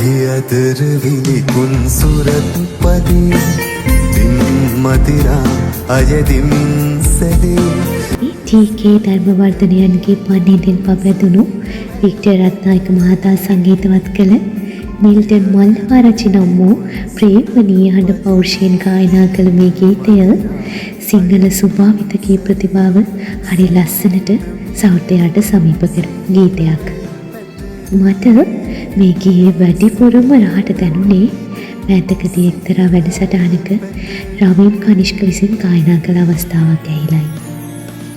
හියතර විලිකුන් සුරත් පදී දිම්මතිරා අයදිම් සැදේ ටීකේ ධර්මවර්ධනයන්ගේ පණිවිඩෙන් පවැදුණු Victor Ratnayake මහතා සංගීතවත් කළ Milton මල්හාරචි නම් වූ ප්‍රේමණීය හඬ පෞරුෂයෙන් ගායනා කළ මේ ගීතය සිංහල ස්වභාවික ගී ප්‍රතිභාව හරි ලස්සනට සෞත්‍යයට සමීප කරන ගීතයක්. මට මේ ගීයේ වැඩිපුරම රහට දැනුනේ මෑතකදී එක්තරා වැඩසටහනක රවීන් කනිෂ්ක විසින් ගායනා කළ අවස්ථාවක් ඇහිලයි.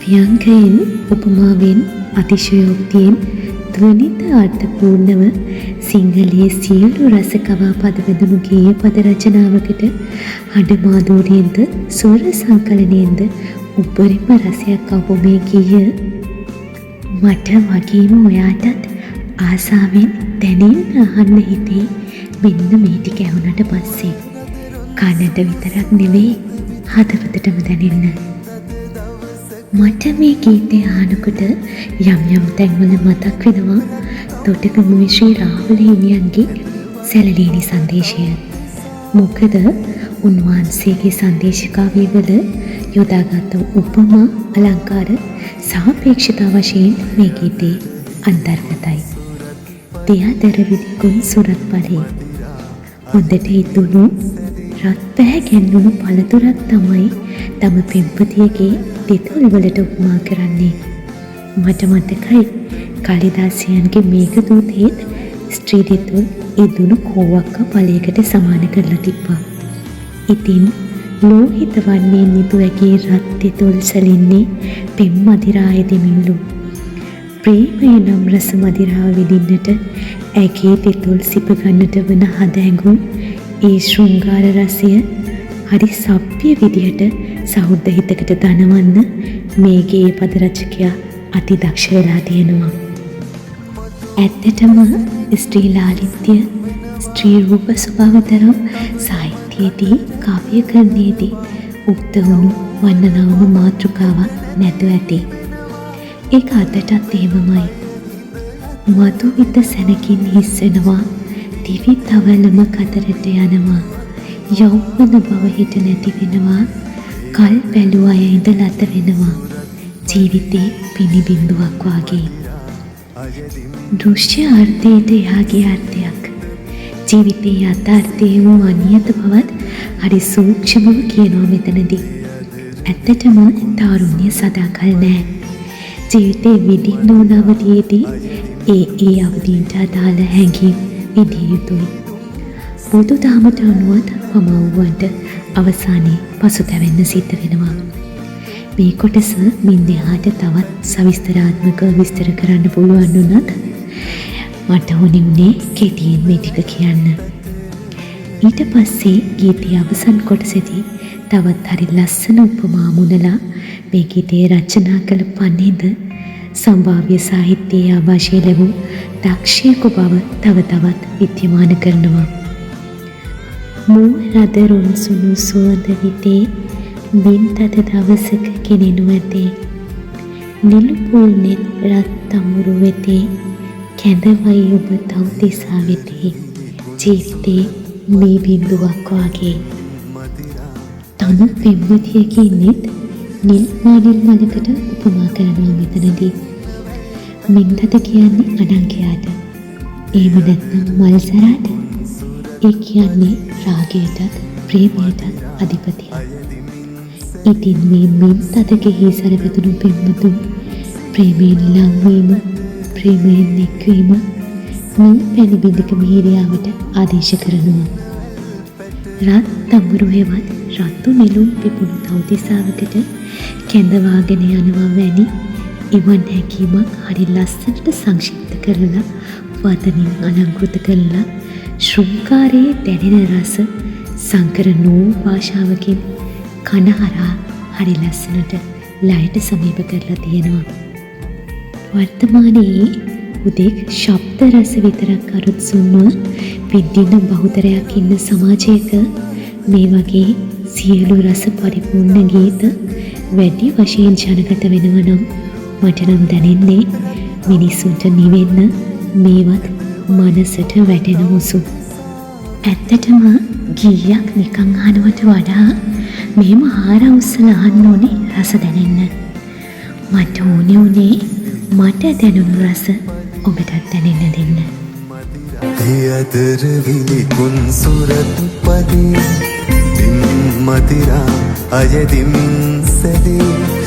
ව්‍යංගයෙන් උපමාවෙන් අතිශයෝක්තියෙන් ಧ್ವನಿත අර්ථපූර්ණව සිංහලයේ සියලු රස කවා පදවැදුණු ගීය පද රචනාවකට හඬ මාධුර්යයෙන්ද ස්වර සංකලනයෙන්ද උපරිම රසයක් අවු මේ ගීය මට වගේම ඔයාටත් ආසාවෙන් දැනෙන්න අහන්න හිතේ මෙන්න මේ ටික ඇහුනට පස්සේ කනට විතරක් නෙවෙයි හදවතටම දැනෙන්න. මට මේ ගීතය අහනකොට යම් යම් තැන්වල මතක් වෙනවා තොටගමුවේ ශ්‍රී රාහුල හිමියන්ගේ සැලලීනි සංදේශය. මොකද උන්වහන්සේගේ සංදේශිකාවේ වල යොදාගත් උපමා අලංකාර සාපේක්ෂතා වශයෙන් මේ ගීතේ අන්තර්ගතයි. තියාදර විදිකුන් සුරත් පලේ හොඳට හිතුණු රත්පැහැ ගැන්වුණු පළතුරක් තමයි තම පෙම්පතියගේ දෙතොල් වලට උපමා කරන්නේ. මට මතකයි කාලිදාසයන්ගේ මේඝදූතයේත් ස්ත්‍රී දෙතොල් ඉදුණු කෝවක්ක පළයකට සමාන කරලා තිබ්බා. ඉතින් ලෝහිත වන්නේ නිදුවැගේ රත් දෙතොල් සැලින්නේ පෙම් මදිරාය දෙමින්ලු. ප්‍රේමය නම් රස මදිරාව විඳින්නට ඇගේ දෙතොල් සිප ගන්නට වන හද ඇඟුම් ඒ ශෘංගාර රසය හරි සભ્ય විදිහට සහෘද හිතකට දනවන්න මේ ගේ පද රචකයා අති දක්ෂ වෙලා තියෙනවා. ඇත්තටම ස්ත්‍රී ලාලිත්‍ය ස්ත්‍රී රූප ස්වභාව තරම් සාහිත්‍යයේදී කාව්‍යකරණයේදී උක්ත වුණු වර්ණනාවම මාතෘකාවක් නැතුව ඇති. ඒක අදටත් එහෙමමයි. මතු විත සැනකින් හිස් වෙනවා දිවි තවලම කතරට යනවා යෞවන බව හිත නැති වෙනවා කල් බැලුව අය ඉඳ ලත වෙනවා ජීවිතේ පිනිබින්දුවක් වාගේ. දෘශ්‍ය අර්ථයට එහාගේ අර්ථයක් ජීවිතයේ යථාර්ථයේ වූ අනියත බවත් හරි සූක්ෂමව කියනවා මෙතනදී. ඇත්තටම තාරුණ්‍ය සදාකල් නැහැ. ජීවිතේ විඳින්න ඕන අවධියේදී ඒ අවදීන්ට අදාළ හැඟීම් විඳිය යුතුයි. බුදු දහමට අනුවත් පමවුවන්ට අවසානයේ පසුතැවෙන්න සිද්ධ වෙනවා. මේ කොටස මින් එහාට තවත් සවිස්තරාත්මකව විස්තර කරන්න පුළුවන් වුණත් මට ඕනේ කෙටියෙන් මේ ටික කියන්න. ඊට පස්සේ ගීතයේ අවසන් කොටසේදී තවත් හරි ලස්සන උපමා මුනලා මේ ගීතයේ රචනා කළ පණිද සම්භාව්‍ය සාහිත්‍යයේ ආభాෂය ලැබූ දක්ෂයෙකු බව තව තවත් විද්‍යමාන කරනවා. මූ රදරුන් සුණු සුවඳ විතේ බින්තද දවසක කෙනෙනු ඇතේ නිලුපුල් නෙත් රත් තමුරු වෙතේ කැඳවයි ඔබ තව දිසා වෙතේ ජීවිතේ මේ බින්දුවක් වාගේ. තම පෙම්වතියගේ නෙත් නිල් මානිල් මලකට උපමා කරනවා මෙතනදී. මින්දද කියන්නේ අනංගයාට. එහෙම නැත්නම් මල්සරාට. ඒ කියන්නේ රාගයටත් ප්‍රේමයටත් අධිපතියක්. ඉතින් මේ මින්දදගේ සරපතුණු පෙම්වතුන් ප්‍රේමයෙන් ලංවීම ප්‍රේමයෙන් එක්වීම මේ පැණිබිඳක මිහිරියාවට ආදේශ කරනවා. රත් තඹුරු හෙවත් රතු නෙළුම් පිපුණු තවතිසාවකට කැඳවාගෙන යනවා වැනි ඉවන් හැකීමක් හරි ලස්සනට සංක්ෂිප්ත කරලා වදනින් අලංකృత කරලා ශෘංගාරයේ දැනෙන රස සංකර නූ භාෂාවකින් කනහරා හරි ලස්සනට ලයට සමීප කරලා තියෙනවා. වර්තමානයේ උදෙක් ශබ්ද රස විතරක් අරුත්සුන්ව විඳින බහුතරයක් ඉන්න සමාජයක මේ වගේ සියලු රස පරිපූර්ණ ගීත වැඩි වශයෙන් ජනගත වෙනවා නම් මට නම් දැනෙන්නේ මිනිස්සුන්ට නිවෙන්න මේවත් මනසට වැටෙන මුසු. ඇත්තටම ගීයක් නිකං අහනවට වඩා මෙහෙම හාර උස්සලා අහන්න ඕනේ රස දැනෙන්න. මට ඕනේ උනේ මට දැනුණු රස ඔබටත් දැනෙන්න දෙන්න. තියදර විලිකුන් සුරත් පදේ දින් මතිරා අයදින් සැදේ